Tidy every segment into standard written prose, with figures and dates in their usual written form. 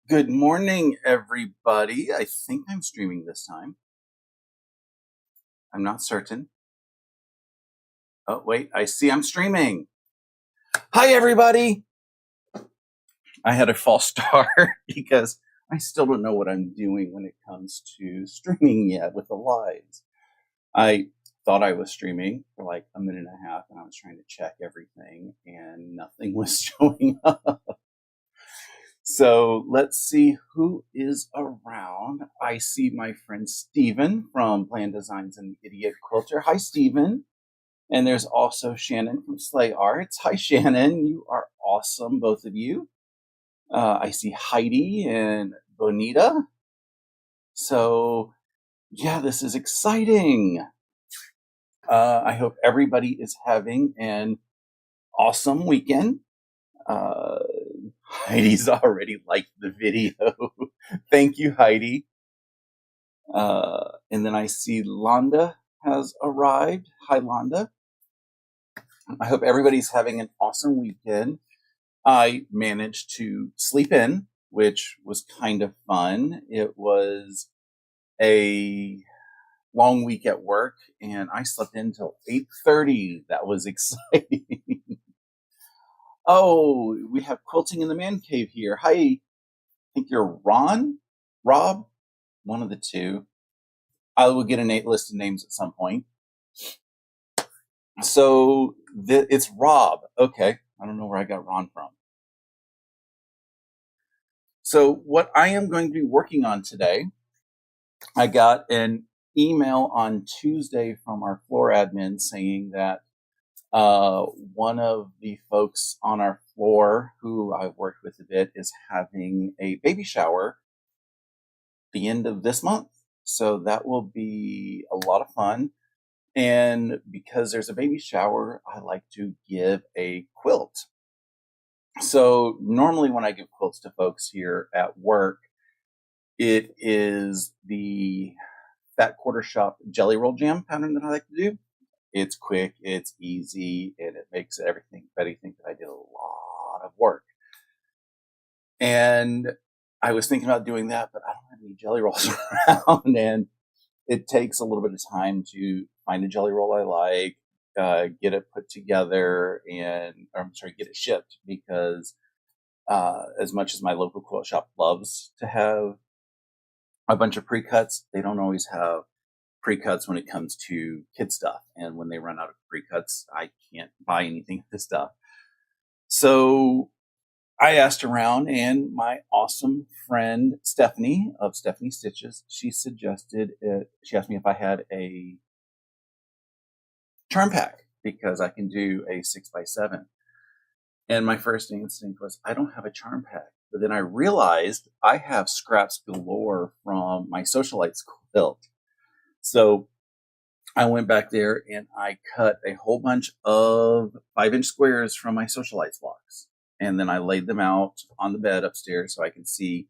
Good morning, everybody. I think I'm streaming this time. I'm not certain. Oh, wait, I see I'm streaming. Hi, everybody. I had a false start because I still don't know what I'm doing when it comes to streaming yet with the lives. I thought I was streaming for like a minute and a half and I was trying to check everything and nothing was showing up. So let's see who is around. I see my friend Steven from Plan Designs and the Idiot Quilter. Hi, Steven. And there's also Shannon from Slay Arts. Hi, Shannon. You are awesome, both of you. I see Heidi and Bonita. So, yeah, this is exciting. I hope everybody is having an awesome weekend. Heidi's already liked the video. Thank you, Heidi. And then I see Londa has arrived. Hi, Londa. I hope everybody's having an awesome weekend. I managed to sleep in, which was kind of fun. It was a long week at work, and I slept in until 8:30. That was exciting. Oh, we have Quilting in the Man Cave here. Hi, I think you're Rob, one of the two. I will get a list of names at some point. So it's Rob. Okay, I don't know where I got Ron from. So what I am going to be working on today, I got an email on Tuesday from our floor admin saying that one of the folks on our floor who I've worked with a bit is having a baby shower the end of this month. So that will be a lot of fun. And because there's a baby shower, I like to give a quilt. So normally when I give quilts to folks here at work, it is the Fat Quarter Shop Jelly Roll Jam pattern that I like to do. It's quick, it's easy, and it makes everybody think that I did a lot of work. And I was thinking about doing that, but I don't have any jelly rolls around, and it takes a little bit of time to find a jelly roll I like, get it put together, get it shipped, because as much as my local quilt shop loves to have a bunch of pre-cuts, they don't always have pre-cuts when it comes to kid stuff. And when they run out of pre-cuts, I can't buy anything of this stuff. So I asked around, and my awesome friend Stephanie of Stephanie Stitches, she suggested it. She asked me if I had a charm pack because I can do a 6x7. And my first instinct was, I don't have a charm pack. But then I realized I have scraps galore from my Socialites quilt. So I went back there and I cut a whole bunch of 5-inch squares from my Socialites blocks. And then I laid them out on the bed upstairs so I can see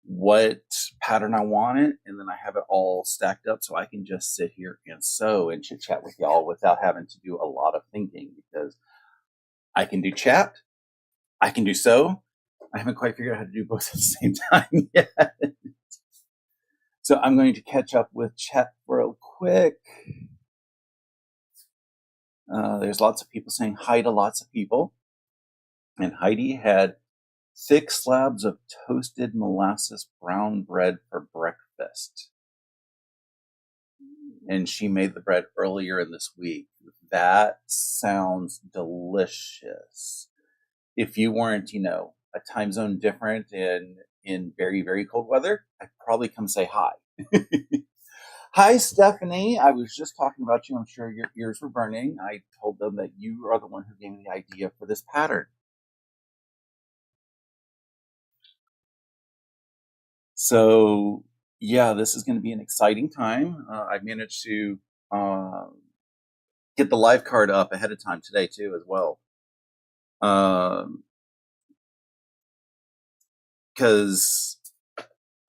what pattern I wanted. And then I have it all stacked up so I can just sit here and sew and chit chat with y'all without having to do a lot of thinking, because I can do chat, I can do sew. I haven't quite figured out how to do both at the same time yet. So I'm going to catch up with chat real quick. There's lots of people saying hi to lots of people. And Heidi had 6 slabs of toasted molasses brown bread for breakfast. And she made the bread earlier in this week. That sounds delicious. If you weren't, a time zone different in very, very cold weather, I'd probably come say hi. Hi, Stephanie. I was just talking about you. I'm sure your ears were burning. I told them that you are the one who gave me the idea for this pattern. So, yeah, this is going to be an exciting time. I managed to get the live card up ahead of time today, too, as well. Because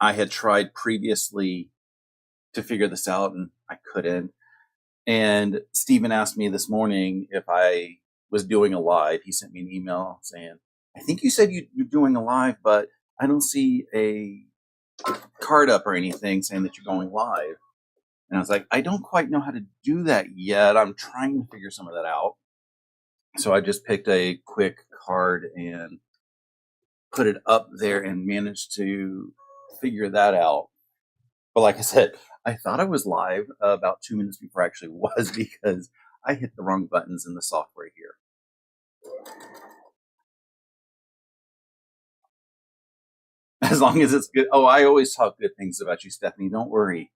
I had tried previously to figure this out and I couldn't. And Steven asked me this morning if I was doing a live. He sent me an email saying, I think you said you're doing a live, but I don't see a card up or anything saying that you're going live. And I was like, I don't quite know how to do that yet. I'm trying to figure some of that out. So I just picked a quick card and put it up there and managed to figure that out. But like I said, I thought I was live about 2 minutes before I actually was, because I hit the wrong buttons in the software here. As long as it's good. Oh, I always talk good things about you, Stephanie. Don't worry.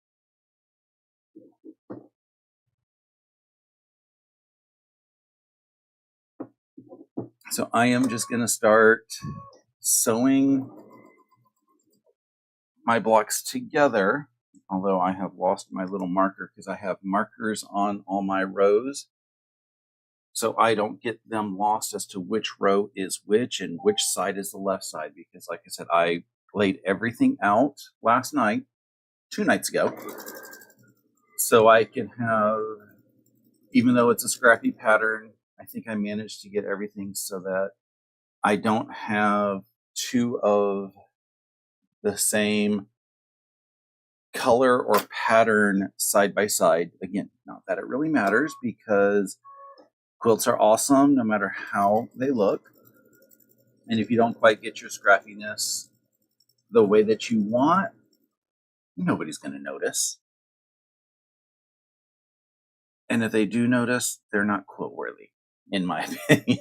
So I am just going to start sewing my blocks together, although I have lost my little marker because I have markers on all my rows, so I don't get them lost as to which row is which and which side is the left side, because like I said, I laid everything out last night, 2 nights ago, so I can have, even though it's a scrappy pattern, I think I managed to get everything so that I don't have 2 of the same color or pattern side by side. Again, not that it really matters, because quilts are awesome no matter how they look. And if you don't quite get your scrappiness the way that you want, nobody's going to notice. And if they do notice, they're not quilt worthy, in my opinion.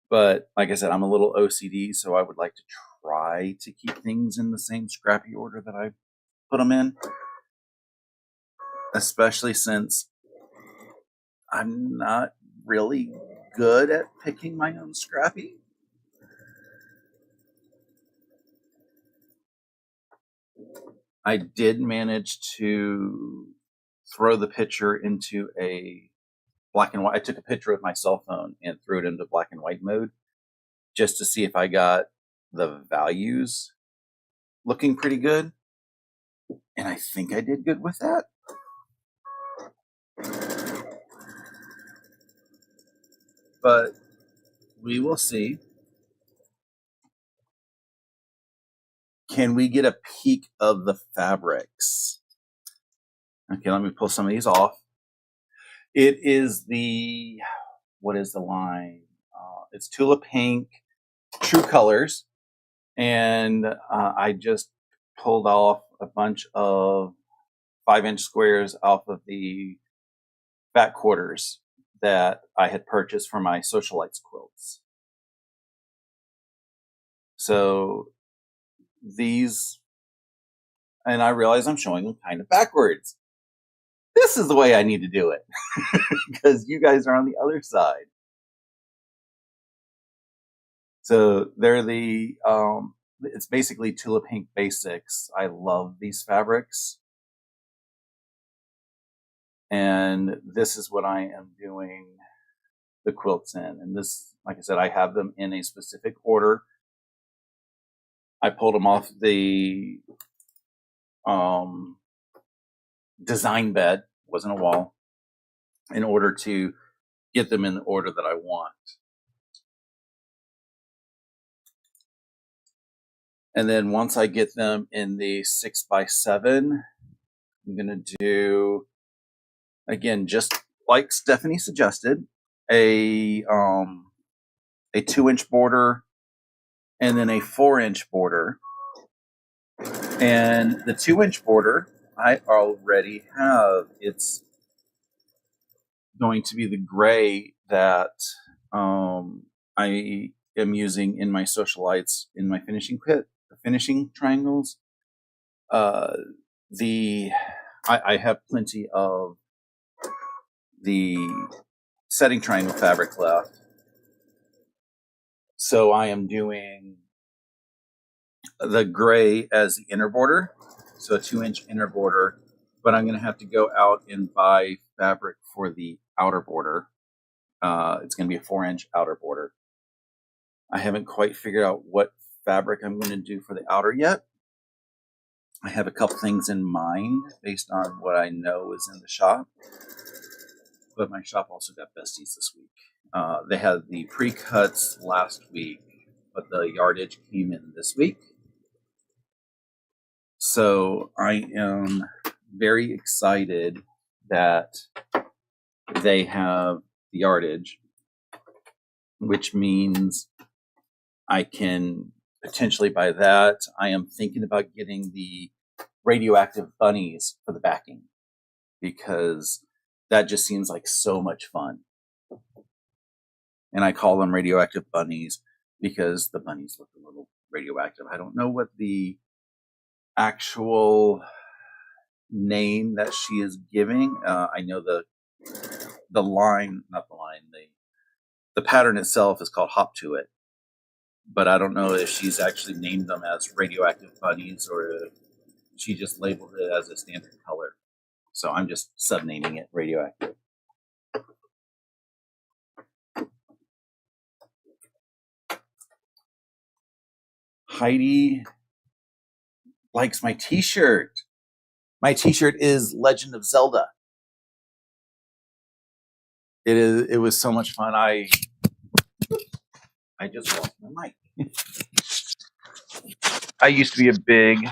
But like I said, I'm a little OCD, so I would like to try to keep things in the same scrappy order that I put them in, especially since I'm not really good at picking my own scrappy. I did manage to throw the picture into a black and white. I took a picture with my cell phone and threw it into black and white mode just to see if I got the values looking pretty good. And I think I did good with that. But we will see. Can we get a peek of the fabrics? Okay, let me pull some of these off. It is the, what is the line? It's Tulip Pink, True Colors. And I just pulled off a bunch of 5-inch squares off of the back quarters that I had purchased for my socialites quilts. So these, and I realize I'm showing them kind of backwards. This is the way I need to do it, because you guys are on the other side. So they're the, it's basically Tulip Pink Basics. I love these fabrics. And this is what I am doing the quilts in. And this, like I said, I have them in a specific order. I pulled them off the design bed, wasn't a wall, in order to get them in the order that I want. And then once I get them in the 6x7, I'm going to do, again, just like Stephanie suggested, a 2-inch border and then a 4-inch border. And the 2-inch border I already have. It's going to be the gray that I am using in my socialites in my finishing kit, the finishing triangles. I have plenty of the setting triangle fabric left, so I am doing the gray as the inner border, so a 2-inch inner border, but I'm going to have to go out and buy fabric for the outer border. It's going to be a 4-inch outer border. I haven't quite figured out what fabric I'm going to do for the outer yet. I have a couple things in mind based on what I know is in the shop, but my shop also got besties this week. They had the pre-cuts last week, but the yardage came in this week. So I am very excited that they have the yardage, which means I can potentially buy that. I am thinking about getting the radioactive bunnies for the backing because that just seems like so much fun. And I call them radioactive bunnies because the bunnies look a little radioactive. I don't know what the actual name that she is giving. I know the line, not the line, the pattern itself is called Hop to It. But I don't know if she's actually named them as radioactive bunnies or if she just labeled it as a standard color. So I'm just subnaming it radioactive. Heidi likes my t-shirt. My t-shirt is Legend of Zelda. It was so much fun. I just lost my mic. I used to be a big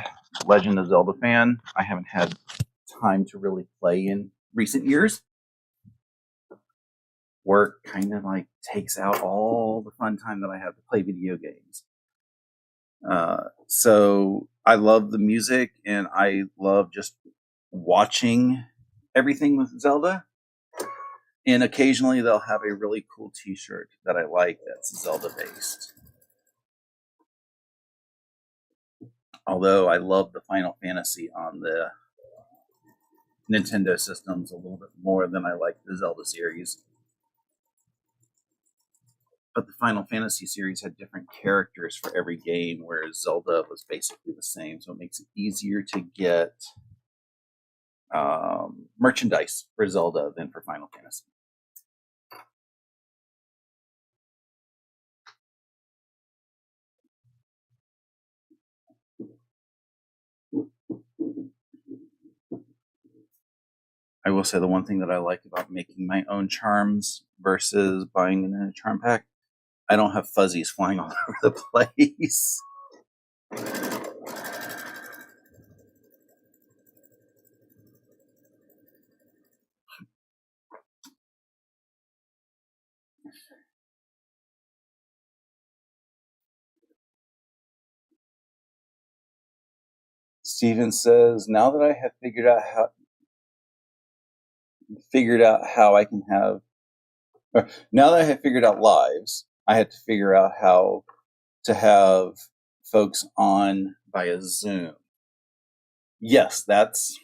Legend of Zelda fan. I haven't had time to really play in recent years. Work kind of like takes out all the fun time that I have to play video games. So I love the music and I love just watching everything with Zelda. And occasionally they'll have a really cool t-shirt that I like that's Zelda based. Although I love the Final Fantasy on the Nintendo systems a little bit more than I like the Zelda series. But the Final Fantasy series had different characters for every game, whereas Zelda was basically the same. So it makes it easier to get merchandise for Zelda than for Final Fantasy. I will say the one thing that I like about making my own charms versus buying them in a charm pack, I don't have fuzzies flying all over the place. Steven says, now that I have figured out how I can have, now that I have figured out lives, I had to figure out how to have folks on via Zoom. Yes, that's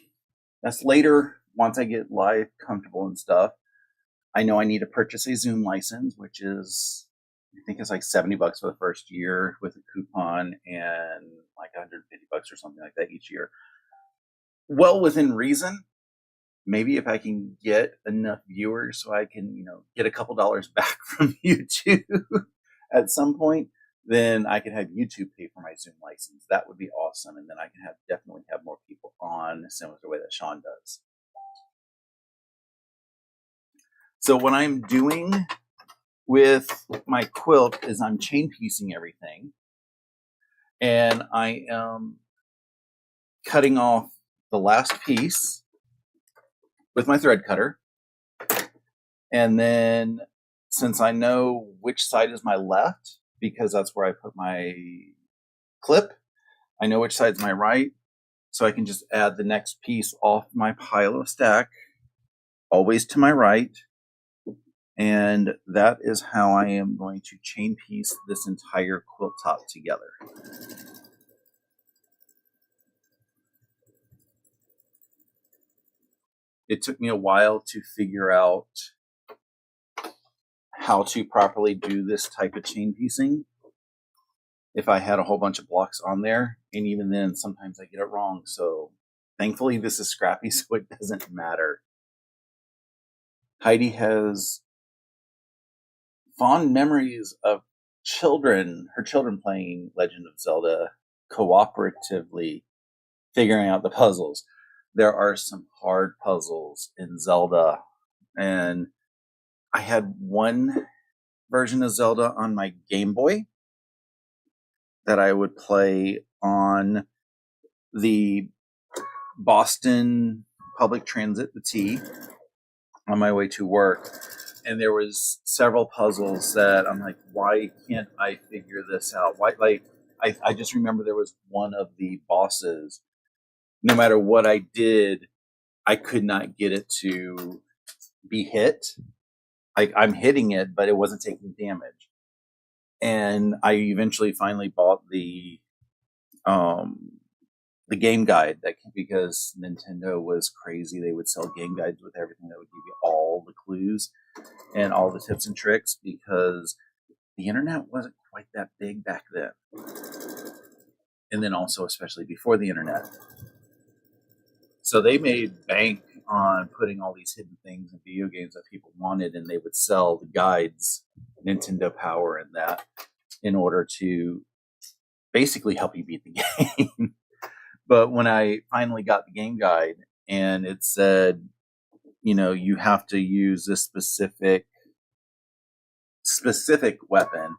later once I get live comfortable and stuff. I know I need to purchase a Zoom license, which is, I think it's like $70 for the first year with a coupon and like $150 or something like that each year. Well within reason. Maybe if I can get enough viewers so I can, get a couple dollars back from YouTube at some point, then I can have YouTube pay for my Zoom license. That would be awesome. And then I can definitely have more people on, similar to the way that Sean does. So what I'm doing with my quilt is I'm chain piecing everything. And I am cutting off the last piece with my thread cutter. And then since I know which side is my left, because that's where I put my clip, I know which side's my right. So I can just add the next piece off my pile of stack, always to my right. And that is how I am going to chain piece this entire quilt top together. It took me a while to figure out how to properly do this type of chain piecing. If I had a whole bunch of blocks on there, and even then, sometimes I get it wrong. So thankfully, this is scrappy, so it doesn't matter. Heidi has fond memories of her children playing Legend of Zelda cooperatively, figuring out the puzzles. There are some hard puzzles in Zelda, and I had one version of Zelda on my Game Boy, that I would play on the Boston public transit, the T, on my way to work. And there was several puzzles that I'm like, why can't I figure this out? Why, like, I just remember there was one of the bosses. No matter what I did, I could not get it to be hit. I'm hitting it, but it wasn't taking damage. And I eventually finally bought the game guide, that because Nintendo was crazy. They would sell game guides with everything that would give you all the clues and all the tips and tricks, because the internet wasn't quite that big back then. And then also, especially before the internet. So they made bank on putting all these hidden things in video games that people wanted, and they would sell the guides, Nintendo Power and that, in order to basically help you beat the game. But when I finally got the game guide and it said, you know, you have to use this specific weapon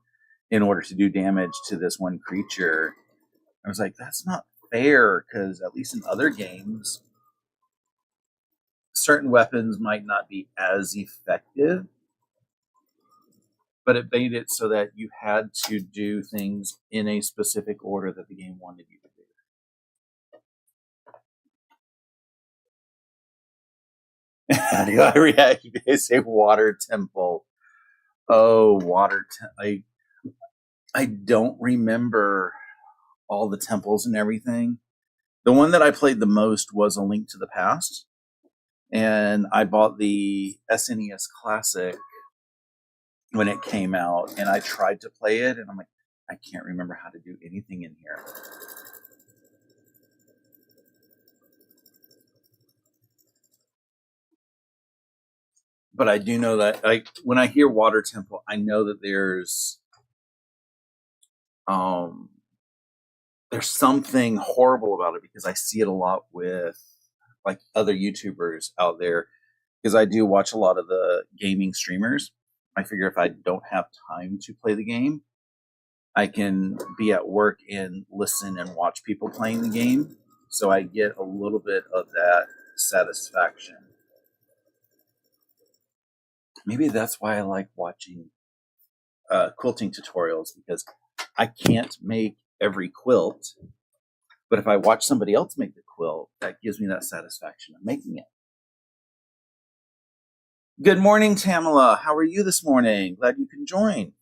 in order to do damage to this one creature, I was like, that's not fair, because at least in other games, certain weapons might not be as effective, but it made it so that you had to do things in a specific order that the game wanted you to do. I react. They say water temple. Oh, I don't remember all the temples and everything. The one that I played the most was A Link to the Past, and I bought the SNES Classic when it came out, and I tried to play it, and I'm like, I can't remember how to do anything in here. But I do know that, like, when I hear Water Temple, I know that there's something horrible about it, because I see it a lot with like other YouTubers out there, because I do watch a lot of the gaming streamers. I figure if I don't have time to play the game, I can be at work and listen and watch people playing the game. So I get a little bit of that satisfaction. Maybe that's why I like watching quilting tutorials, because I can't make every quilt, but if I watch somebody else make the quilt, that gives me that satisfaction of making it. Good morning, Tamala. How are you this morning? Glad you can join.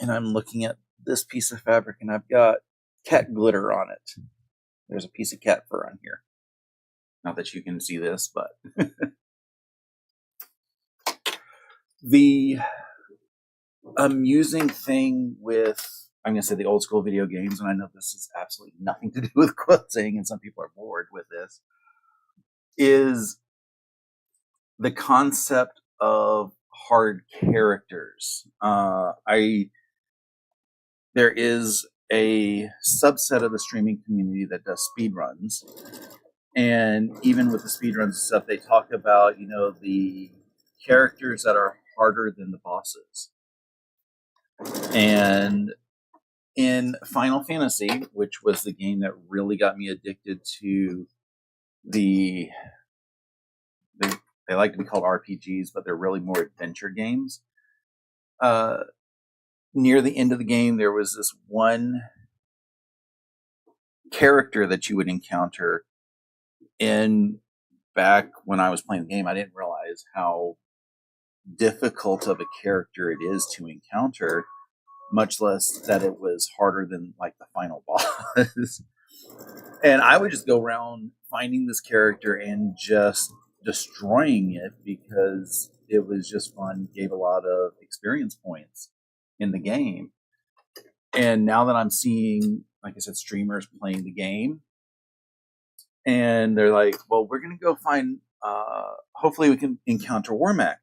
And I'm looking at this piece of fabric, and I've got cat glitter on it. There's a piece of cat fur on here. Not that you can see this, but the amusing thing with, I'm going to say, the old school video games, and I know this has absolutely nothing to do with quilting, and some people are bored with this, is the concept of hard characters. There is a subset of the streaming community that does speed runs, and even with the speed runs and stuff, they talk about, you know, the characters that are harder than the bosses. And in Final Fantasy, which was the game that really got me addicted to they like to be called RPGs, but they're really more adventure games. Near the end of the game, there was this one character that you would encounter. And back when I was playing the game, I didn't realize how difficult of a character it is to encounter, much less that it was harder than like the final boss. And I would just go around finding this character and just destroying it, because it was just fun, gave a lot of experience points in the game. And now that I'm seeing, like I said, streamers playing the game, and they're like, well, we're going to go find, hopefully we can encounter Wormack.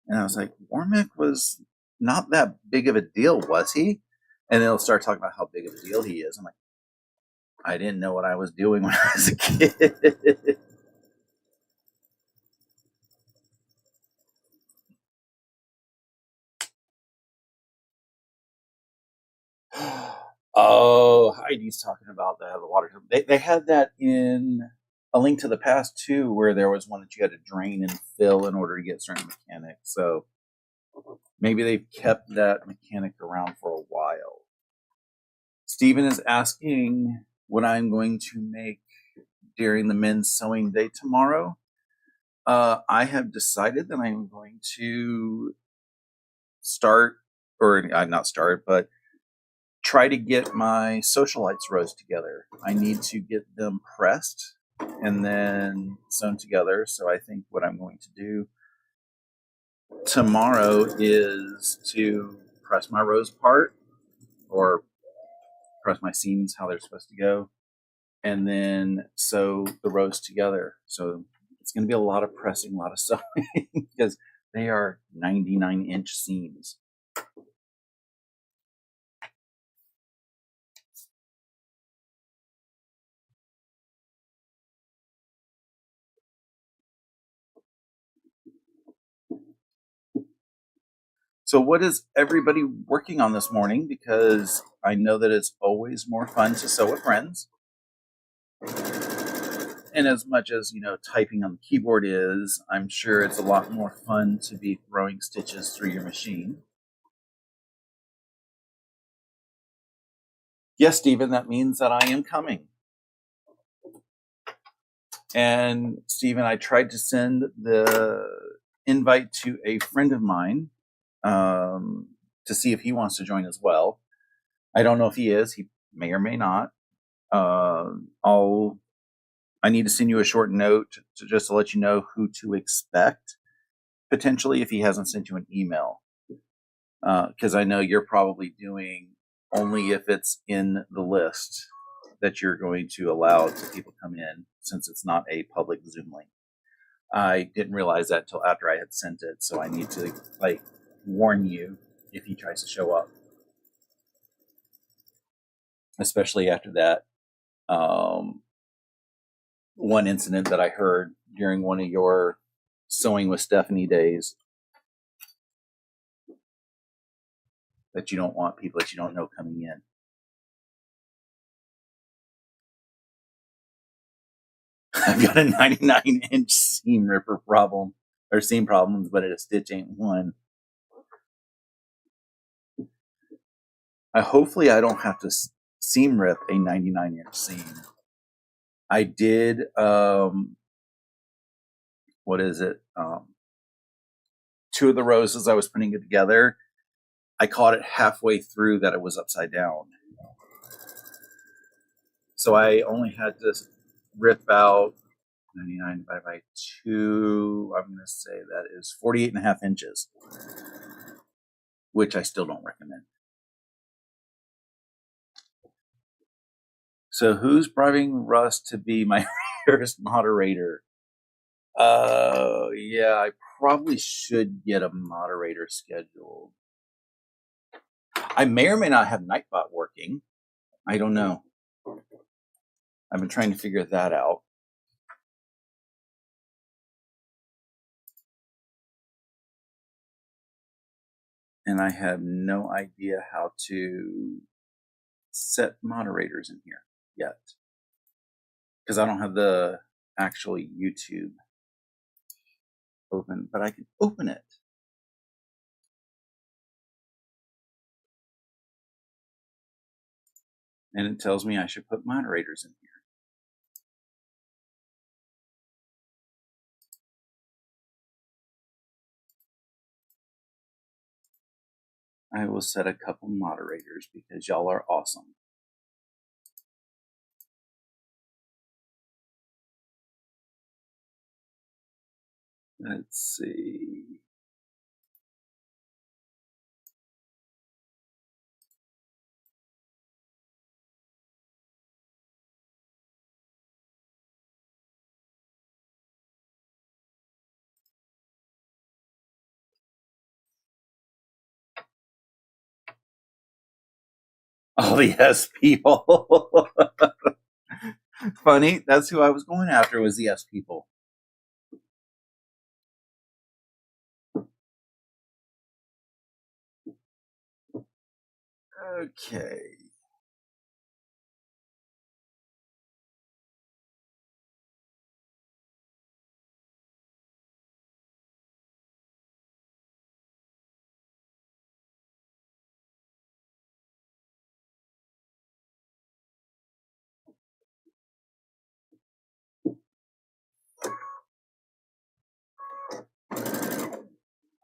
And I was like, Wormack was not that big of a deal, was he? And they'll start talking about how big of a deal he is. I'm like, I didn't know what I was doing when I was a kid. Oh, Heidi's talking about the water. They had that in A Link to the Past too, where there was one that you had to drain and fill in order to get certain mechanics. So maybe they've kept that mechanic around for a while. Stephen is asking what I'm going to make during the men's sewing day tomorrow. I have decided that I'm going to start, or not start, but try to get my socialites rows together. I need to get them pressed and then sewn together. So I think what I'm going to do tomorrow is to press my rows apart, or press my seams how they're supposed to go, and then sew the rows together. So it's going to be a lot of pressing, a lot of sewing because they are 99-inch seams. So what is everybody working on this morning? Because I know that it's always more fun to sew with friends. And as much as, typing on the keyboard is, I'm sure it's a lot more fun to be throwing stitches through your machine. Yes, Stephen, that means that I am coming. And Stephen, I tried to send the invite to a friend of mine to see if he wants to join as well. I don't know if he is. He may or may not. I need to send you a short note just to let you know who to expect, potentially, if he hasn't sent you an email. Because I know you're probably doing only if it's in the list that you're going to allow to people come in, since it's not a public Zoom link. I didn't realize that until after I had sent it, so I need to warn you if he tries to show up, especially after that one incident that I heard during one of your sewing with Stephanie days, that you don't want people that you don't know coming in. I've got a 99-inch seam ripper problem, or seam problems, but a stitch ain't one. Hopefully I don't have to seam rip a 99-inch seam. I did, what is it? Two of the rows as I was putting it together, I caught it halfway through that it was upside down. So I only had to rip out 99 divided by 2. I'm going to say that is 48.5 inches, which I still don't recommend. So who's bribing Russ to be my first moderator? Yeah, I probably should get a moderator scheduled. I may or may not have Nightbot working. I don't know. I've been trying to figure that out. And I have no idea how to set moderators in here yet, because I don't have the actual YouTube open, but I can open it. And it tells me I should put moderators in here. I will set a couple moderators because y'all are awesome. Let's see. Oh, yes, people. Funny. That's who I was going after, was the yes people. Okay.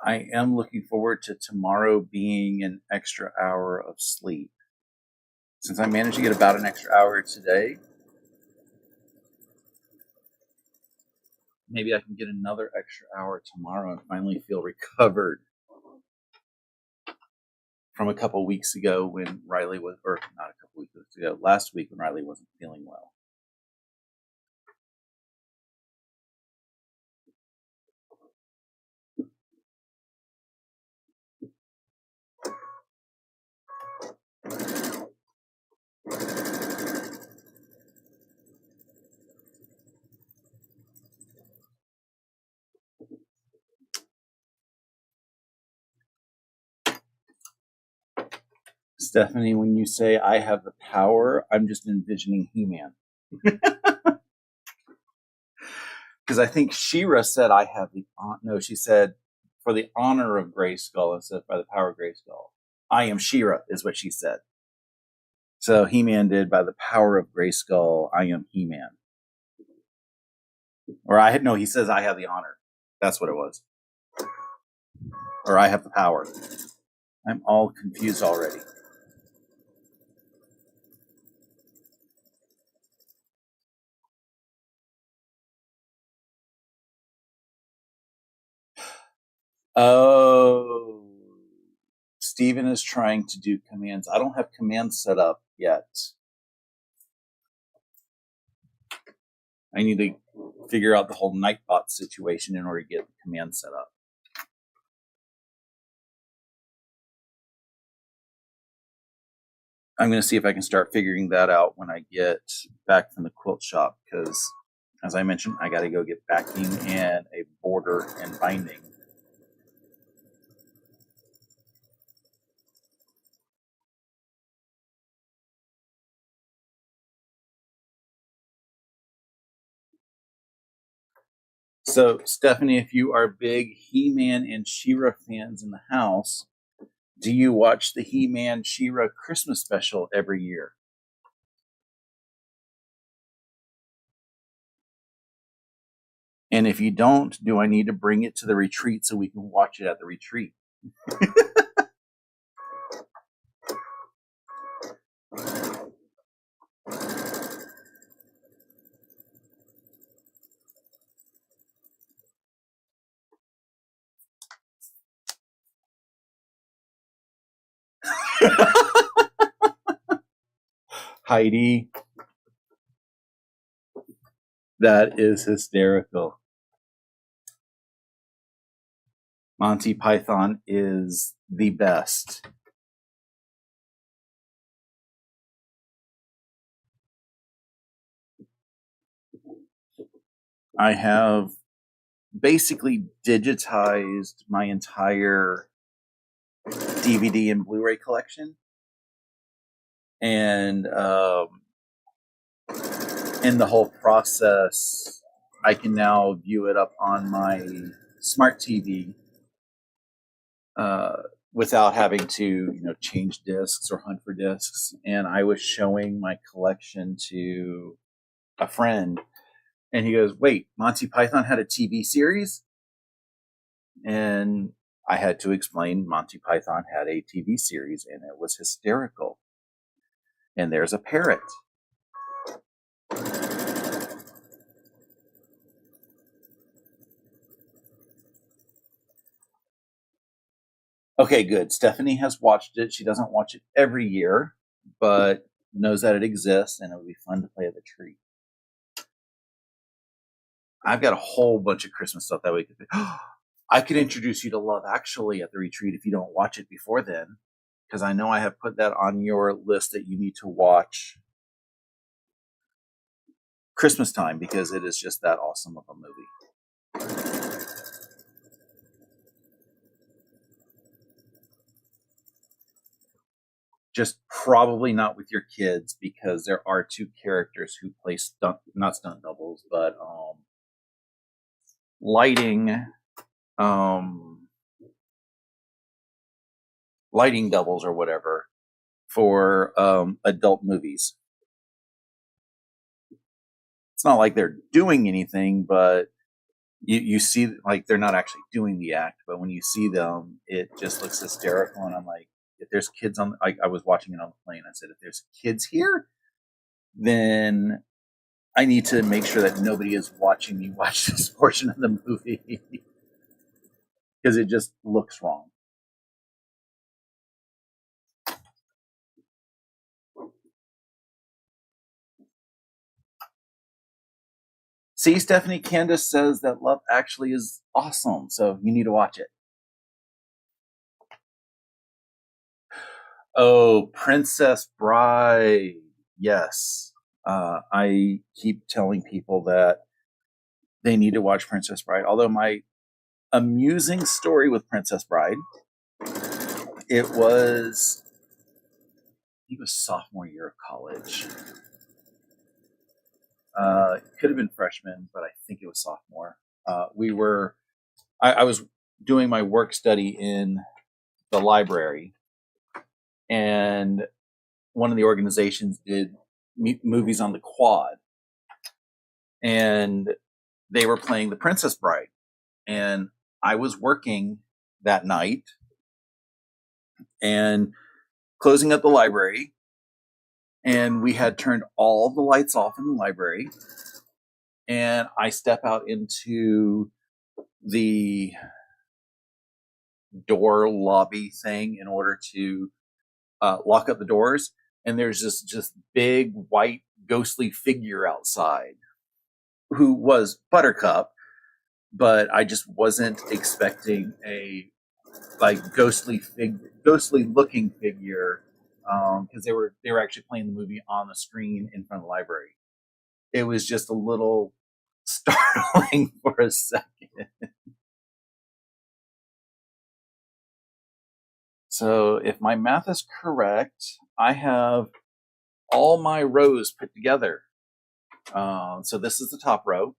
I am looking forward to tomorrow being an extra hour of sleep. Since I managed to get about an extra hour today, maybe I can get another extra hour tomorrow and finally feel recovered from a couple weeks ago when Riley was, or not a couple weeks ago, last week when Riley wasn't feeling well. Stephanie, when you say I have the power, I'm just envisioning He-Man. Because I think She-Ra said I have the, no, she said for the honor of Grayskull instead of by the power of Grayskull. I am She-Ra is what she said. So He-Man did by the power of Grayskull, I am He-Man. Or I had, no, he says I have the honor. That's what it was. Or I have the power. I'm all confused already. Oh, Steven is trying to do commands. I don't have commands set up yet. I need to figure out the whole Nightbot situation in order to get the command set up. I'm going to see if I can start figuring that out when I get back from the quilt shop, because as I mentioned, I got to go get backing and a border and binding. So, Stephanie, if you are big He-Man and She-Ra fans in the house, do you watch the He-Man She-Ra Christmas special every year? And if you don't, do I need to bring it to the retreat so we can watch it at the retreat? Heidi, that is hysterical. Monty Python is the best. I have basically digitized my entire DVD and Blu-ray collection, and in the whole process, I can now view it up on my smart TV without having to, change discs or hunt for discs. And I was showing my collection to a friend, and he goes, "Wait, Monty Python had a TV series?" And I had to explain Monty Python had a TV series, and it was hysterical. And there's a parrot. Okay, good. Stephanie has watched it. She doesn't watch it every year, but knows that it exists, and it would be fun to play at the tree. I've got a whole bunch of Christmas stuff that we could. I could introduce you to Love Actually at the retreat if you don't watch it before then, because I know I have put that on your list that you need to watch. Christmas time because it is just that awesome of a movie. Just probably not with your kids because there are two characters who play not stunt doubles, but lighting lighting doubles or whatever for adult movies. It's not like they're doing anything, but you see, like, they're not actually doing the act, but when you see them, it just looks hysterical. And I'm like, if there's kids on, I was watching it on the plane. I said, if there's kids here, then I need to make sure that nobody is watching me watch this portion of the movie because it just looks wrong. See, Stephanie Candace says that Love Actually is awesome, so you need to watch it. Oh, Princess Bride. Yes. I keep telling people that they need to watch Princess Bride. Although my amusing story with Princess Bride, it was, I think it was sophomore year of college. It could have been freshman, but I think it was sophomore. I was doing my work study in the library, and one of the organizations did movies on the quad, and they were playing The Princess Bride, and I was working that night and closing up the library, and we had turned all the lights off in the library, and I step out into the door lobby thing in order to lock up the doors, and there's this just big white ghostly figure outside who was Buttercup, but I just wasn't expecting a like ghostly looking figure because they were actually playing the movie on the screen in front of the library. It was just a little startling for a second. So if my math is correct, I have all my rows put together. So this is the top row,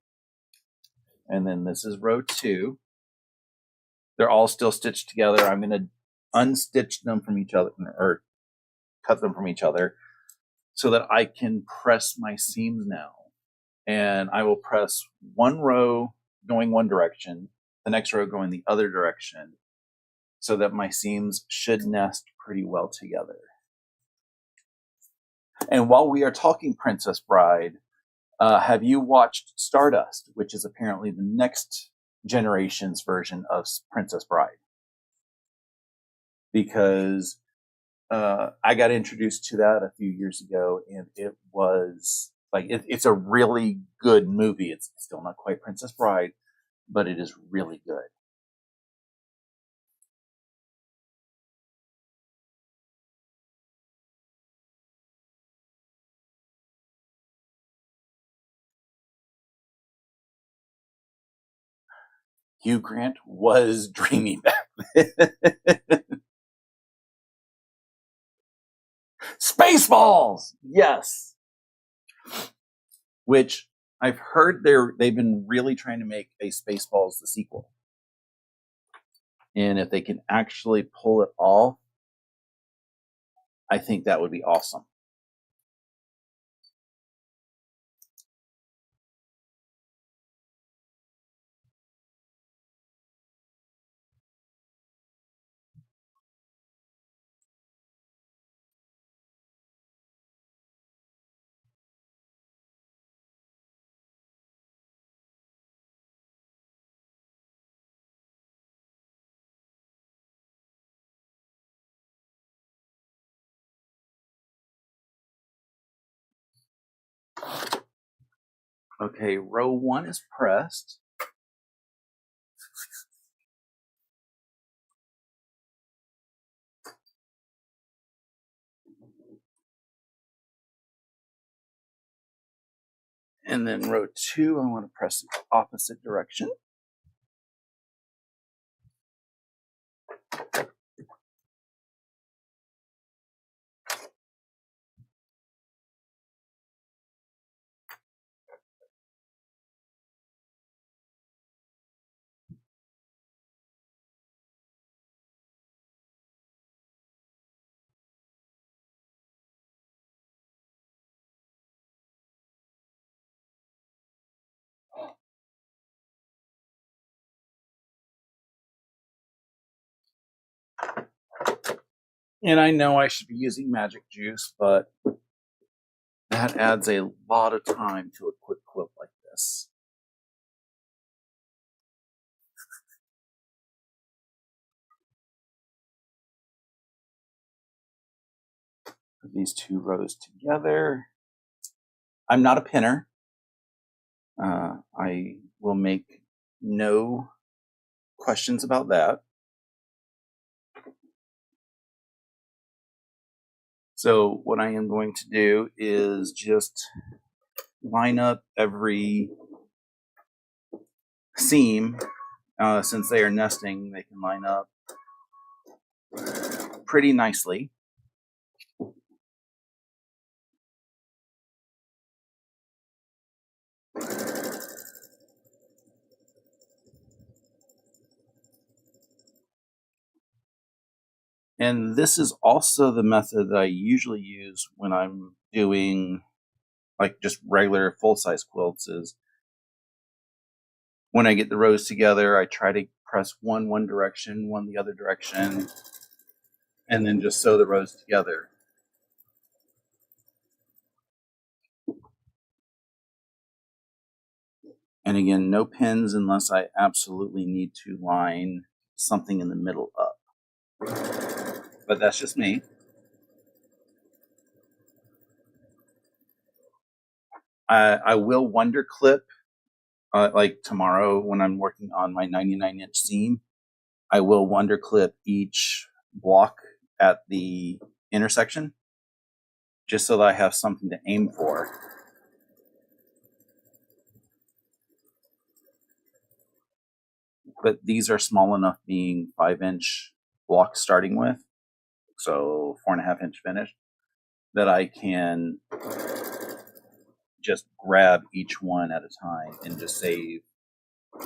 and then this is row 2. They're all still stitched together. I'm going to unstitch them from each other, or cut them from each other, so that I can press my seams now. And I will press one row going one direction, the next row going the other direction, so that my seams should nest pretty well together. And while we are talking Princess Bride, have you watched Stardust, which is apparently the next generation's version of Princess Bride? Because I got introduced to that a few years ago, and it was like it's a really good movie. It's still not quite Princess Bride, but it is really good. Hugh Grant was dreamy back then. Spaceballs, yes. Which I've heard they've been really trying to make a Spaceballs the sequel, and if they can actually pull it off, I think that would be awesome. Okay, row 1 is pressed. And then row 2, I want to press the opposite direction. And I know I should be using magic juice, but that adds a lot of time to a quick quilt like this. Put these 2 rows together. I'm not a pinner. I will make no questions about that. So what I am going to do is just line up every seam. Since they are nesting, they can line up pretty nicely. And this is also the method that I usually use when I'm doing like just regular full-size quilts. Is when I get the rows together, I try to press one direction, one the other direction, and then just sew the rows together. And again, no pins unless I absolutely need to line something in the middle up. But that's just me. I will wonder clip like tomorrow when I'm working on my 99-inch seam. I will wonder clip each block at the intersection just so that I have something to aim for. But these are small enough, being 5-inch blocks starting with, so 4.5-inch finish, that I can just grab each one at a time and just save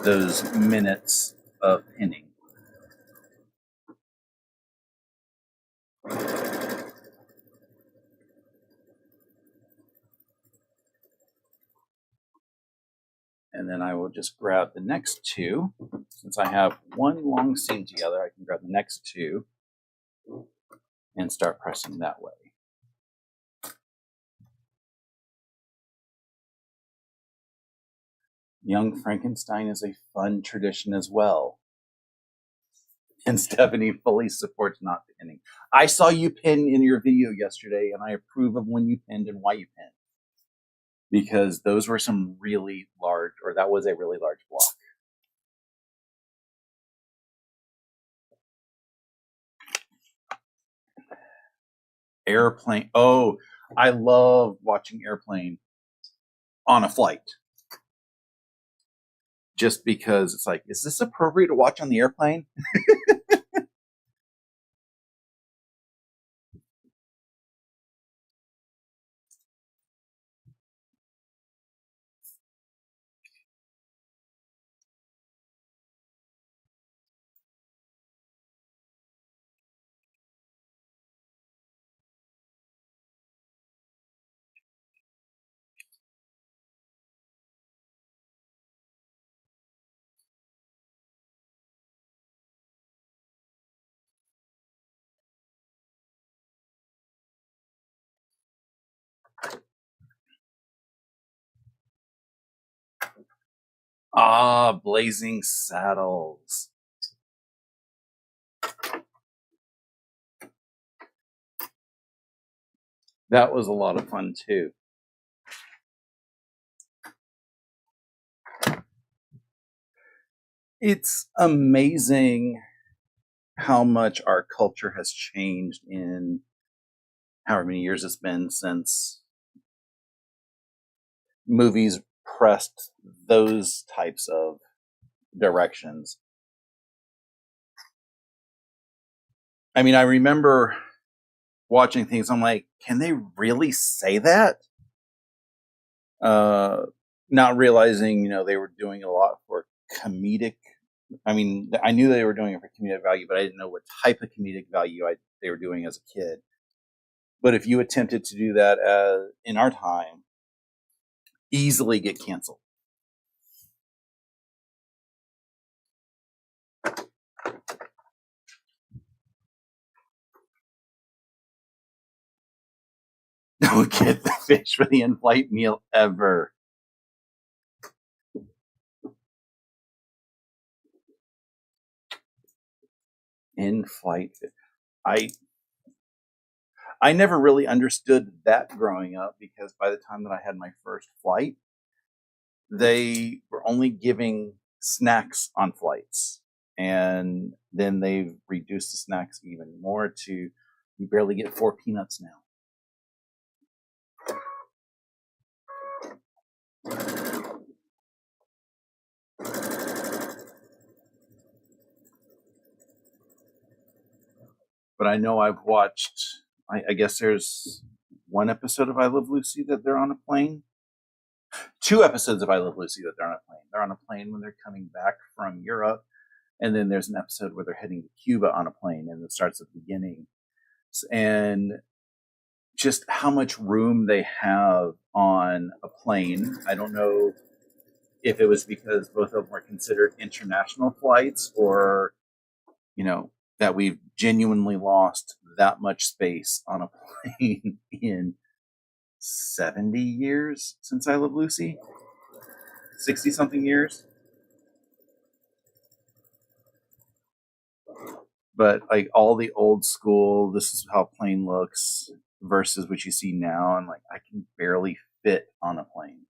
those minutes of pinning. And then I will just grab the next 2. Since I have one long seam together, I can grab the next 2 and start pressing that way. Young Frankenstein is a fun tradition as well. And Stephanie fully supports not pinning. I saw you pin in your video yesterday, and I approve of when you pinned and why you pinned. Because those were some really large, or that was a really large block. Airplane. Oh, I love watching airplane on a flight. Just because it's like, is this appropriate to watch on the airplane? Ah, Blazing Saddles. That was a lot of fun too. It's amazing how much our culture has changed in however many years it's been since movies pressed those types of directions. I mean, I remember watching things, I'm like, can they really say that? Not realizing, they were doing a lot for comedic. I mean, I knew they were doing it for comedic value, but I didn't know what type of comedic value they were doing as a kid. But if you attempted to do that in our time, easily get canceled. Don't get the fish for the in-flight meal ever. In-flight. I never really understood that growing up, because by the time that I had my first flight, they were only giving snacks on flights. And then they've reduced the snacks even more to, you barely get 4 peanuts now. But I know I've watched, I guess there's one episode of I Love Lucy that they're on a plane. 2 episodes of I Love Lucy that they're on a plane. They're on a plane when they're coming back from Europe. And then there's an episode where they're heading to Cuba on a plane, and it starts at the beginning. And just how much room they have on a plane. I don't know if it was because both of them were considered international flights, or, that we've genuinely lost that much space on a plane in 70 years since I Love Lucy. 60 something years. But like all the old school, this is how a plane looks versus what you see now, and like I can barely fit on a plane.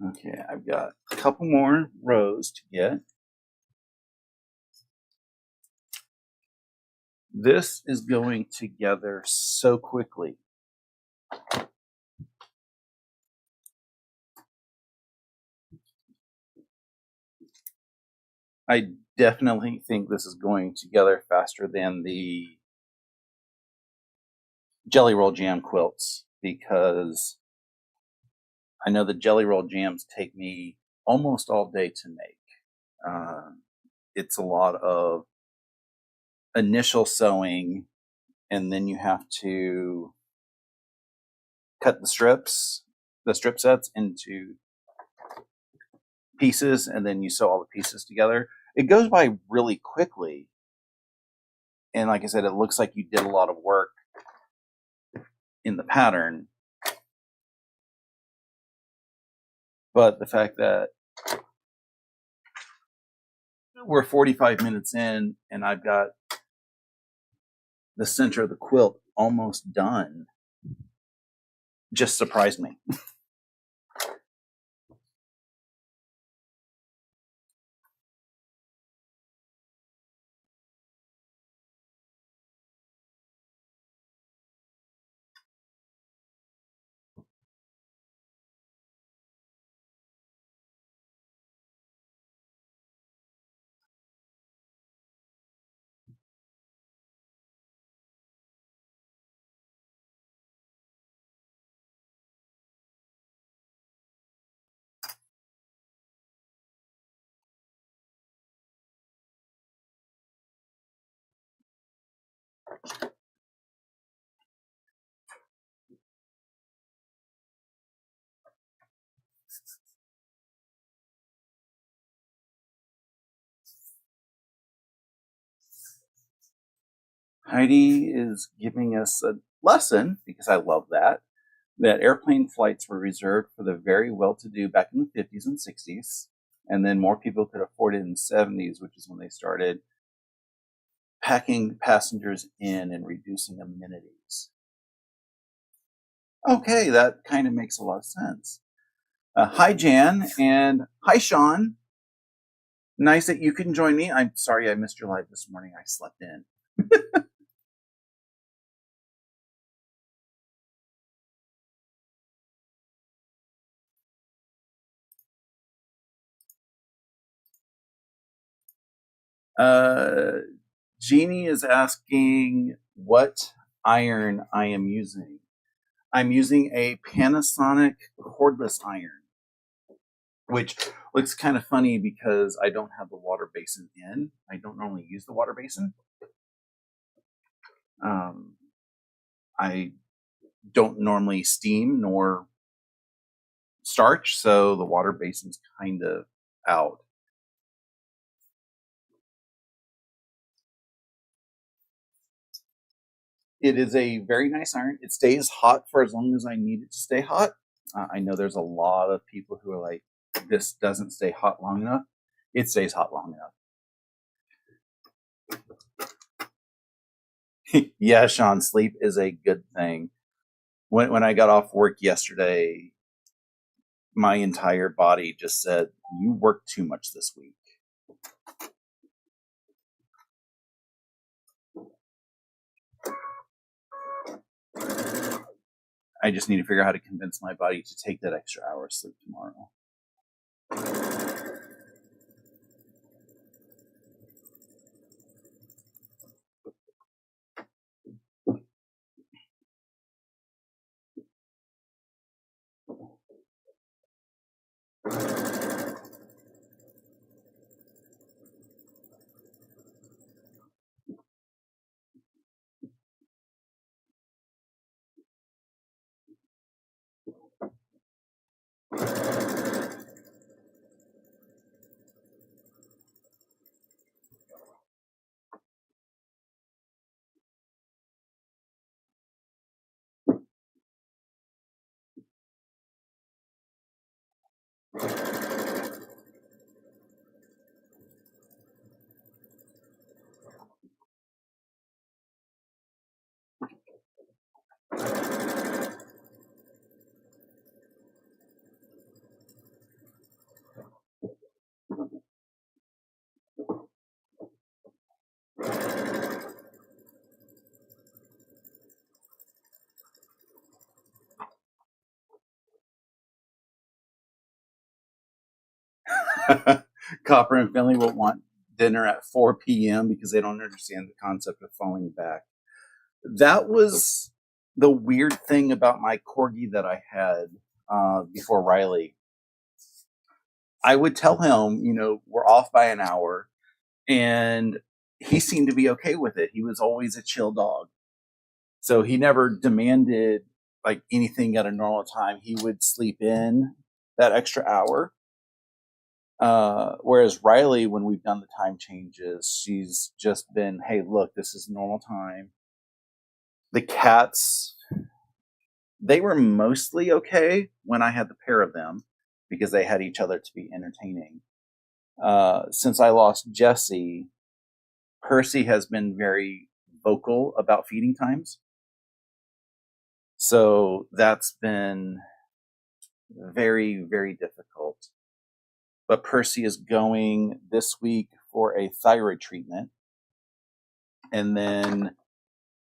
Okay, I've got a couple more rows to get. This is going together so quickly. I definitely think this is going together faster than the Jelly Roll Jam quilts, because I know the Jelly Roll Jams take me almost all day to make. It's a lot of initial sewing, and then you have to cut the strip sets into pieces, and then you sew all the pieces together. It goes by really quickly, and like I said, it looks like you did a lot of work in the pattern. But the fact that we're 45 minutes in and I've got the center of the quilt almost done just surprised me. Heidi is giving us a lesson, because I love that, that airplane flights were reserved for the very well-to-do back in the 50s and 60s, and then more people could afford it in the 70s, which is when they started packing passengers in and reducing amenities. Okay, that kind of makes a lot of sense. Hi, Jan, and hi, Sean. Nice that you can join me. I'm sorry I missed your live this morning. I slept in. Jeannie is asking what iron I am using. I'm using a Panasonic cordless iron, which looks kind of funny because I don't have the water basin in. I don't normally use the water basin. I don't normally steam nor starch, so the water basin's kind of out. It is a very nice iron. It stays hot for as long as I need it to stay hot. I know there's a lot of people who are like, this doesn't stay hot long enough. It stays hot long enough. Yeah, Sean, sleep is a good thing. When I got off work yesterday, my entire body just said, you worked too much this week. I just need to figure out how to convince my body to take that extra hour of sleep tomorrow. Copper and Finley will want dinner at 4 p.m. because they don't understand the concept of falling back. That was the weird thing about my corgi that I had before Riley. I would tell him, we're off by an hour, and he seemed to be okay with it. He was always a chill dog. So he never demanded like anything at a normal time. He would sleep in that extra hour. Whereas Riley, when we've done the time changes, she's just been, hey, look, this is normal time. The cats, they were mostly okay when I had the pair of them because they had each other to be entertaining. Since I lost Jessie, Percy has been very vocal about feeding times. So that's been very, very difficult. But Percy is going this week for a thyroid treatment. And then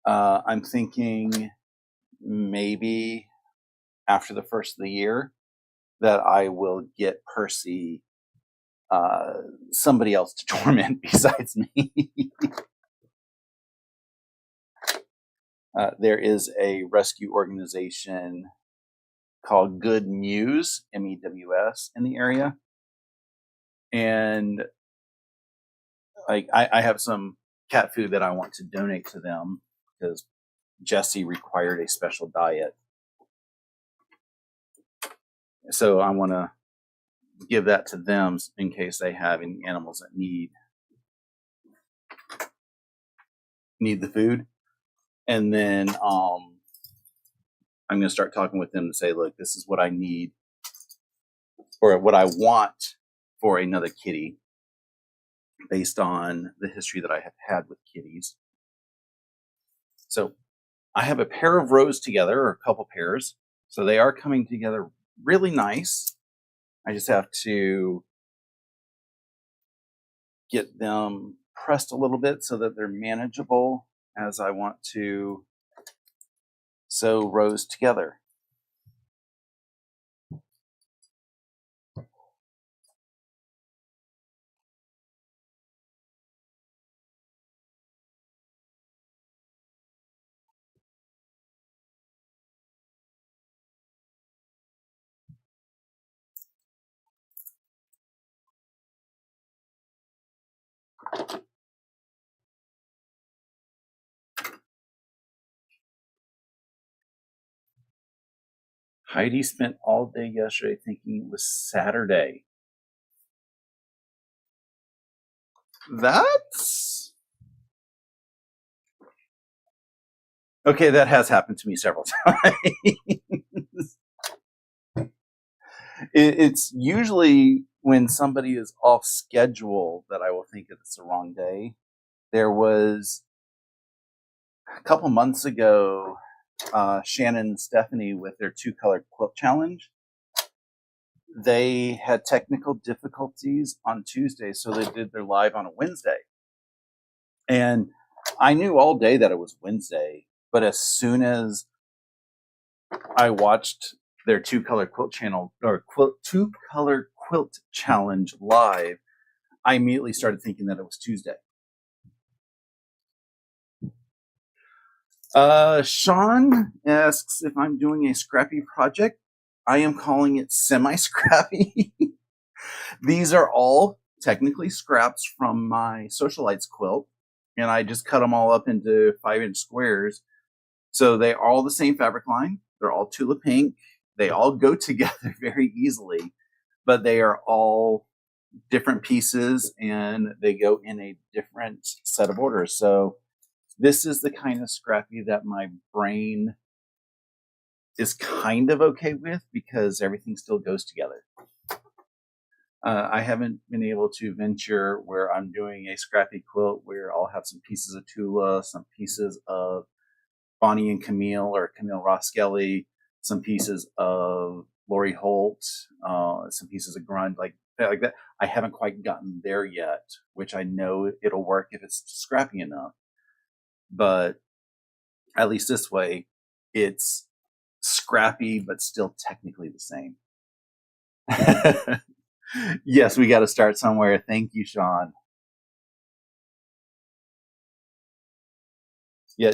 I'm thinking maybe after the first of the year that I will get Percy somebody else to torment besides me. There is a rescue organization called Good Mews, MEWS, in the area. And like I have some cat food that I want to donate to them because Jessie required a special diet. So I want to give that to them in case they have any animals that need the food. And then I'm going to start talking with them to say, look, this is what I need or what I want for another kitty based on the history that I have had with kitties. So I have a pair of rows together, or a couple pairs. So they are coming together really nice. I just have to get them pressed a little bit so that they're manageable as I want to sew rows together. Heidi spent all day yesterday thinking it was Saturday. That's okay. That has happened to me several times. It's usually when somebody is off schedule that I will think that it's the wrong day. There was a couple months ago, Shannon and Stephanie with their 2-color quilt challenge. They had technical difficulties on Tuesday, so they did their live on a Wednesday. And I knew all day that it was Wednesday, but as soon as I watched their 2-color quilt channel or 2-color quilt challenge live, I immediately started thinking that it was Tuesday. Sean asks if I'm doing a scrappy project. I am calling it semi-scrappy. These are all technically scraps from my Socialites quilt, and I just cut them all up into 5-inch squares. So they're all the same fabric line. They're all Tula Pink. They all go together very easily, but they are all different pieces and they go in a different set of orders. So this is the kind of scrappy that my brain is kind of okay with because everything still goes together. I haven't been able to venture where I'm doing a scrappy quilt where I'll have some pieces of Tula, some pieces of Bonnie and Camille or Camille Roskelley, some pieces of Lori Holt, some pieces of Grund, like that. I haven't quite gotten there yet, which I know it'll work if it's scrappy enough. But at least this way, it's scrappy, but still technically the same. Yes, we got to start somewhere. Thank you, Sean. Yeah,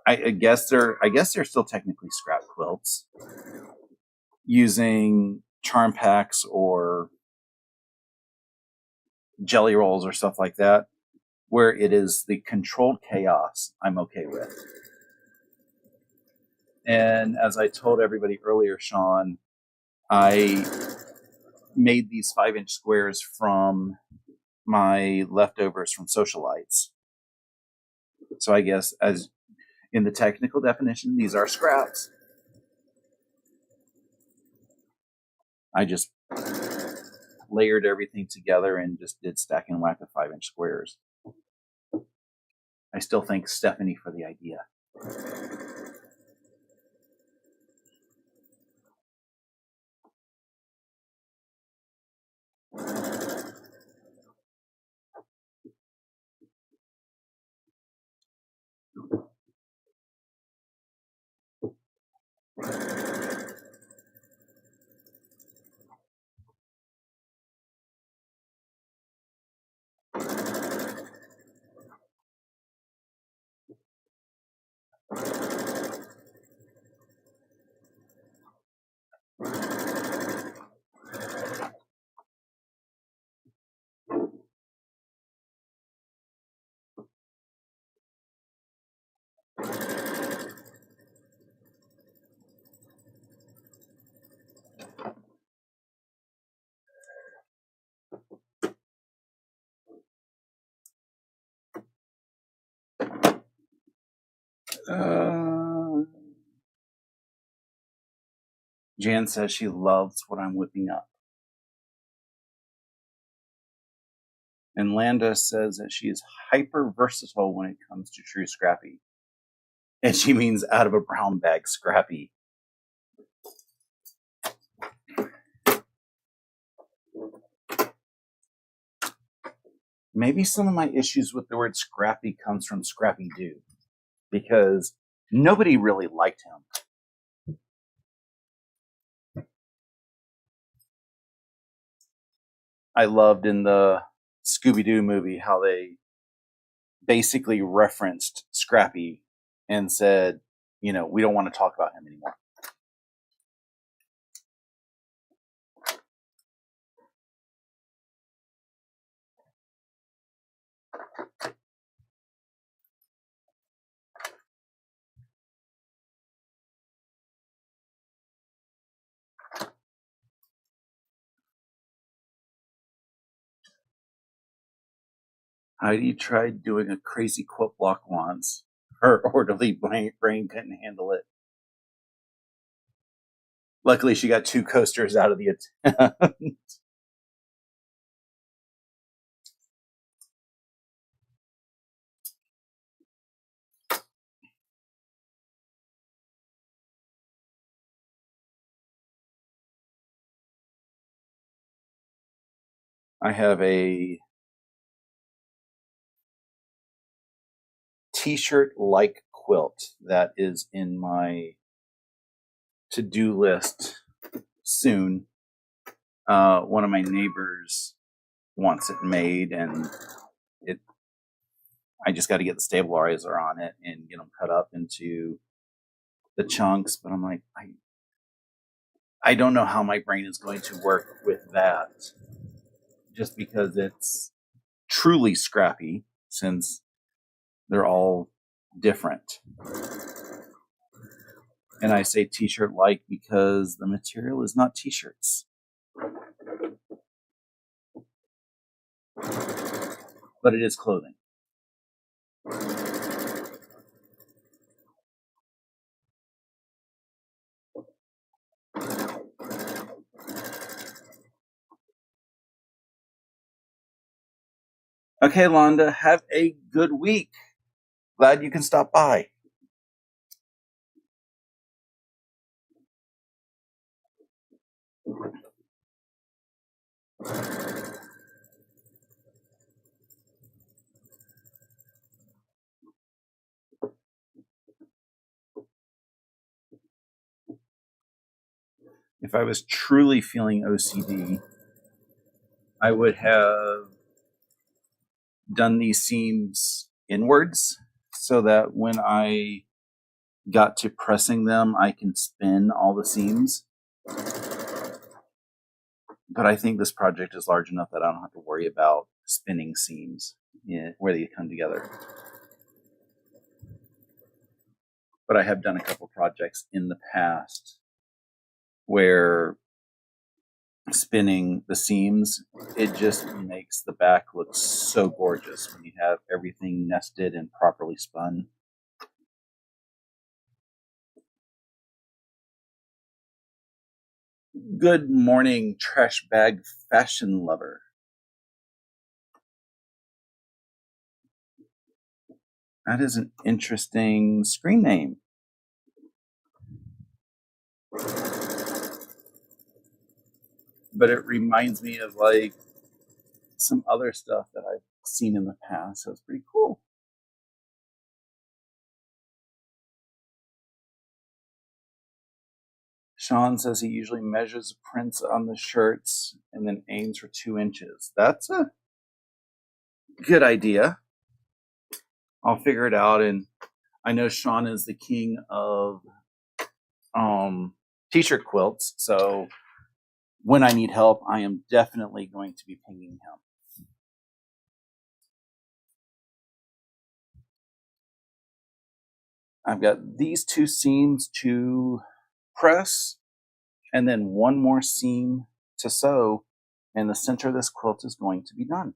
I guess they're still technically scrap quilts using charm packs or jelly rolls or stuff like that, where it is the controlled chaos I'm okay with. And as I told everybody earlier, Sean, I made these 5-inch squares from my leftovers from Socialites. So I guess as in the technical definition, these are scraps. I just layered everything together and just did stack and whack of 5-inch squares. I still thank Stephanie for the idea. Jan says she loves what I'm whipping up. And Landa says that she is hyper versatile when it comes to true scrappy. And she means out of a brown bag scrappy. Maybe some of my issues with the word scrappy comes from Scrappy Doo, because nobody really liked him. I loved in the Scooby-Doo movie how they basically referenced Scrappy and said, we don't want to talk about him anymore. Heidi tried doing a crazy quilt block once. Her orderly brain couldn't handle it. Luckily, she got 2 coasters out of the attempt. I have a t-shirt-like quilt that is in my to-do list soon. One of my neighbors wants it made, and I just got to get the stabilizer on it and get them cut up into the chunks. But I'm like, I don't know how my brain is going to work with that, just because it's truly scrappy, since they're all different. And I say t-shirt like because the material is not t-shirts, but it is clothing. Okay, Londa, have a good week. Glad you can stop by. If I was truly feeling OCD, I would have done these seams inwards so that when I got to pressing them, I can spin all the seams. But I think this project is large enough that I don't have to worry about spinning seams where they come together. But I have done a couple projects in the past where spinning the seams, it just makes the back look so gorgeous when you have everything nested and properly spun. Good morning, trash bag fashion lover. That is an interesting screen name. But it reminds me of like some other stuff that I've seen in the past, so it's pretty cool. Sean says he usually measures the prints on the shirts and then aims for 2 inches. That's a good idea. I'll figure it out. And I know Sean is the king of t-shirt quilts, so when I need help, I am definitely going to be pinging him. I've got these 2 seams to press and then 1 more seam to sew, and the center of this quilt is going to be done.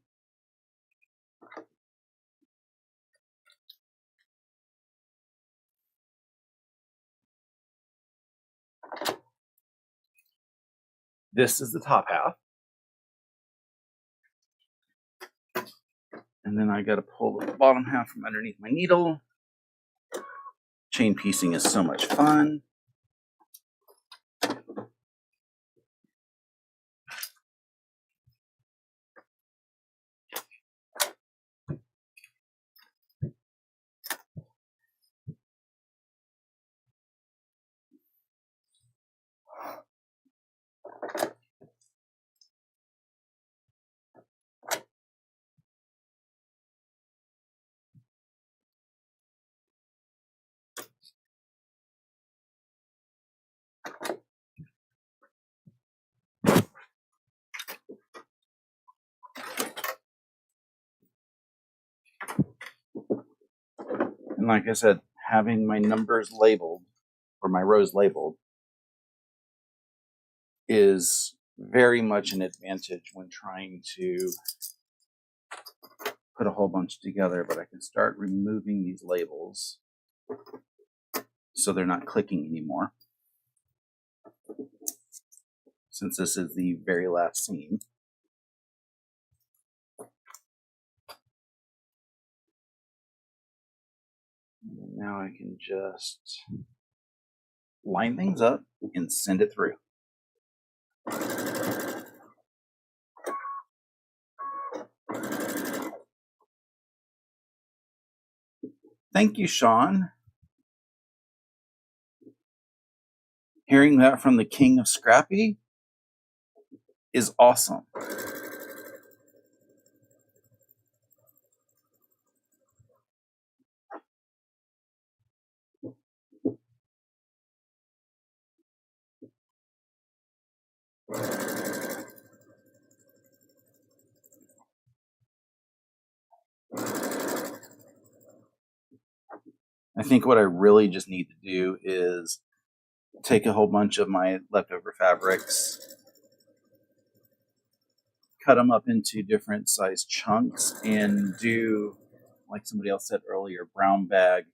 This is the top half. And then I got to pull the bottom half from underneath my needle. Chain piecing is so much fun. And like I said, having my numbers labeled, or my rows labeled, is very much an advantage when trying to put a whole bunch together. But I can start removing these labels so they're not clicking anymore, since this is the very last seam. And now I can just line things up and send it through. Thank you, Sean. Hearing that from the king of Scrappy is awesome. I think what I really just need to do is take a whole bunch of my leftover fabrics, cut them up into different size chunks, and do, like somebody else said earlier, brown bag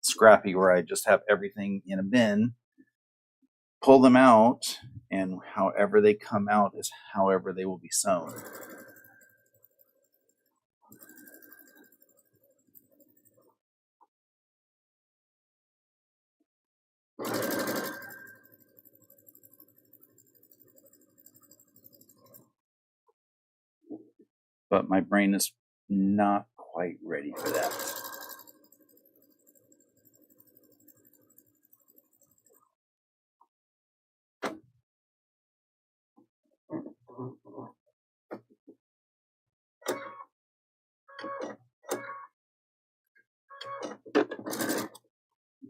Scrappy, where I just have everything in a bin, pull them out, and however they come out is however they will be sewn. But my brain is not quite ready for that.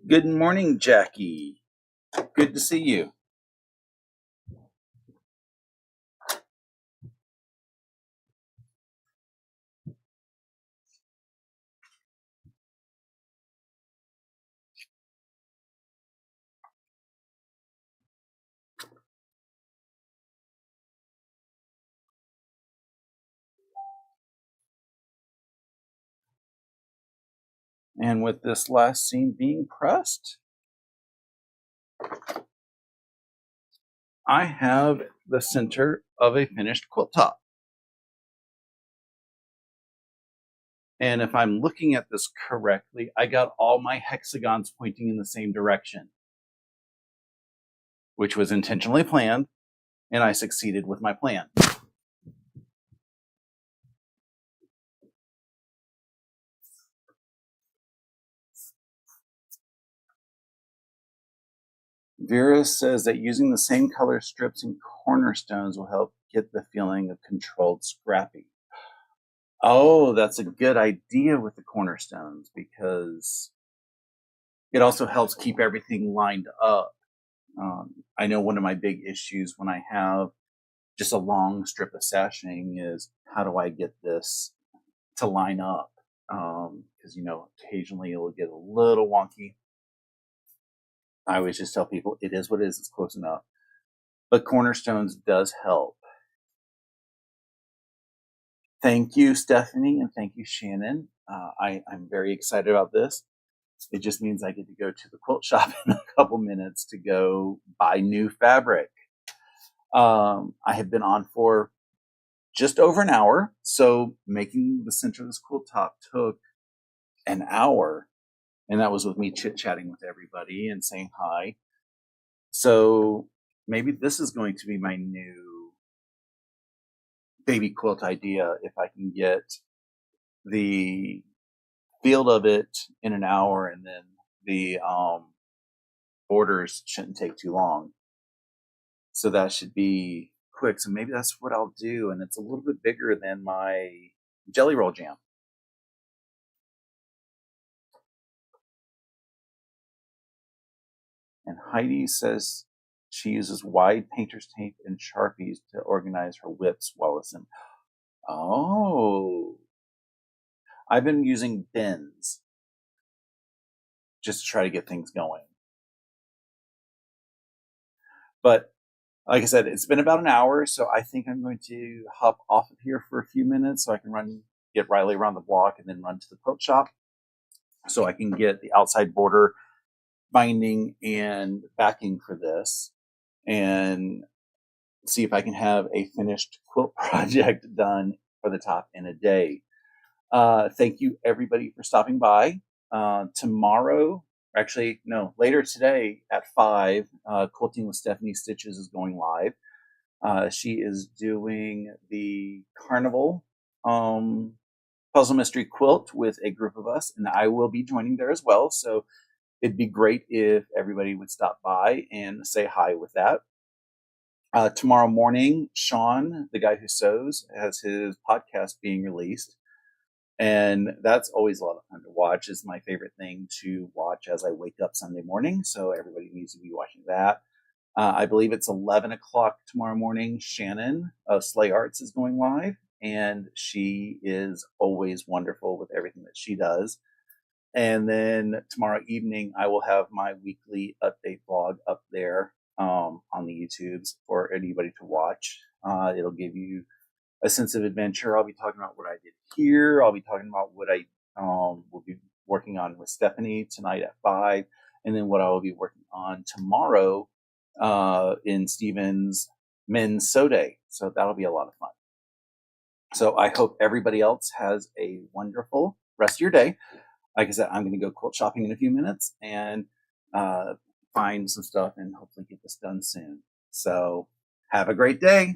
Good morning, Jackie. Good to see you. And with this last seam being pressed, I have the center of a finished quilt top. And if I'm looking at this correctly, I got all my hexagons pointing in the same direction, which was intentionally planned, and I succeeded with my plan. Vera says that using the same color strips and cornerstones will help get the feeling of controlled Scrappy. Oh, that's a good idea with the cornerstones, because it also helps keep everything lined up. I know one of my big issues when I have just a long strip of sashing is, how do I get this to line up? Because, occasionally it'll get a little wonky. I always just tell people it is what it is, it's close enough. But cornerstones does help. Thank you, Stephanie, and thank you, Shannon. I'm very excited about this. It just means I get to go to the quilt shop in a couple minutes to go buy new fabric. I have been on for just over an hour. So making the center of this quilt top took an hour. And that was with me chit chatting with everybody and saying hi. So maybe this is going to be my new baby quilt idea if I can get the field of it in an hour, and then the borders shouldn't take too long. So that should be quick. So maybe that's what I'll do. And it's a little bit bigger than my jelly roll jam. And Heidi says she uses wide painter's tape and Sharpies to organize her whips while assembling. Oh, I've been using bins just to try to get things going. But like I said, it's been about an hour, so I think I'm going to hop off of here for a few minutes so I can get Riley around the block and then run to the quilt shop so I can get the outside border binding and backing for this and see if I can have a finished quilt project done for the top in a day. Thank you everybody for stopping by. Tomorrow, actually, no, later today at 5, Quilting with Stephanie Stitches is going live. She is doing the Carnival Puzzle Mystery Quilt with a group of us, and I will be joining there as well. So it'd be great if everybody would stop by and say hi with that. Tomorrow morning, Sean, the guy who sews, has his podcast being released. And that's always a lot of fun to watch. It's my favorite thing to watch as I wake up Sunday morning. So everybody needs to be watching that. I believe it's 11 o'clock tomorrow morning. Shannon of Slay Arts is going live, and she is always wonderful with everything that she does. And then tomorrow evening, I will have my weekly update vlog up there on the YouTubes for anybody to watch. It'll give you a sense of adventure. I'll be talking about what I did here. I'll be talking about what I will be working on with Stephanie tonight at 5, and then what I will be working on tomorrow in Stephen's Men's Sew Day. So that'll be a lot of fun. So I hope everybody else has a wonderful rest of your day. Like I said, I'm going to go quilt shopping in a few minutes and find some stuff and hopefully get this done soon. So have a great day.